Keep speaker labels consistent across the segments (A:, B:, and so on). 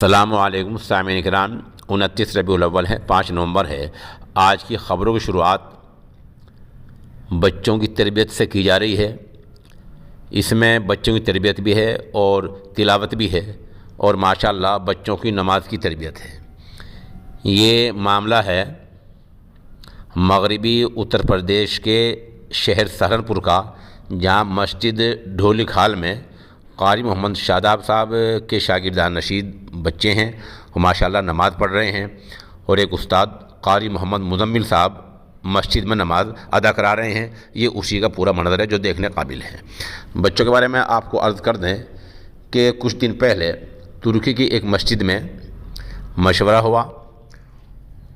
A: السلام علیکم سامعین کرام، 29 ربیع الاول ہے، 5 نومبر ہے۔ آج کی خبروں کی شروعات بچوں کی تربیت سے کی جا رہی ہے۔ اس میں بچوں کی تربیت بھی ہے اور تلاوت بھی ہے، اور ماشاءاللہ بچوں کی نماز کی تربیت ہے۔ یہ معاملہ ہے مغربی اتر پردیش کے شہر سہارنپور کا، جہاں مسجد ڈھولی کھال میں قاری محمد شاداب صاحب کے شاگردان نشید بچے ہیں، وہ ماشاءاللہ نماز پڑھ رہے ہیں، اور ایک استاد قاری محمد مزمل صاحب مسجد میں نماز ادا کرا رہے ہیں۔ یہ اسی کا پورا منظر ہے جو دیکھنے قابل ہے۔ بچوں کے بارے میں آپ کو عرض کر دیں کہ کچھ دن پہلے ترکی کی ایک مسجد میں مشورہ ہوا،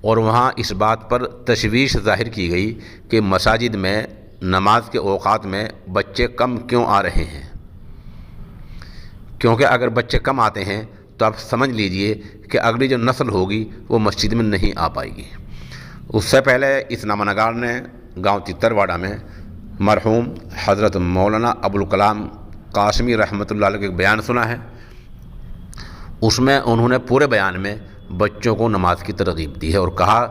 A: اور وہاں اس بات پر تشویش ظاہر کی گئی کہ مساجد میں نماز کے اوقات میں بچے کم کیوں آ رہے ہیں، کیونکہ اگر بچے کم آتے ہیں تو آپ سمجھ لیجئے کہ اگلی جو نسل ہوگی وہ مسجد میں نہیں آ پائے گی۔ اس سے پہلے اس نامہ نگار نے گاؤں تترواڑہ میں مرحوم حضرت مولانا ابوالکلام قاسمی رحمۃ اللہ علیہ کا ایک بیان سنا ہے۔ اس میں انہوں نے پورے بیان میں بچوں کو نماز کی ترغیب دی ہے، اور کہا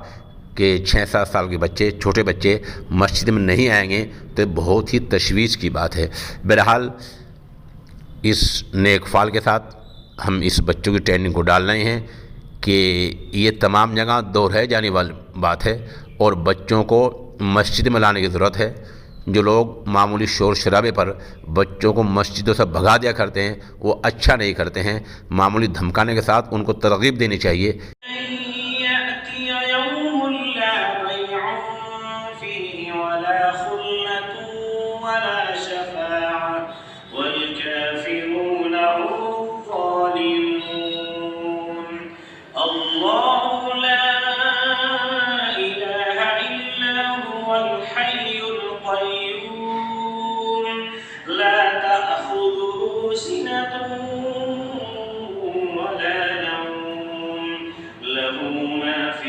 A: کہ 6-7 سال کے بچے، چھوٹے بچے مسجد میں نہیں آئیں گے تو بہت ہی تشویش کی بات ہے۔ بہرحال اس نیک فال کے ساتھ ہم اس بچوں کی ٹریننگ کو ڈال رہے ہیں کہ یہ تمام جگہ دہرائے جانے والی بات ہے، اور بچوں کو مسجد میں لانے کی ضرورت ہے۔ جو لوگ معمولی شور شرابے پر بچوں کو مسجدوں سے بھگا دیا کرتے ہیں وہ اچھا نہیں کرتے ہیں۔ معمولی دھمکانے کے ساتھ ان کو ترغیب دینی چاہیے۔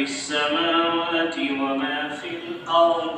B: السماوات وما في الأرض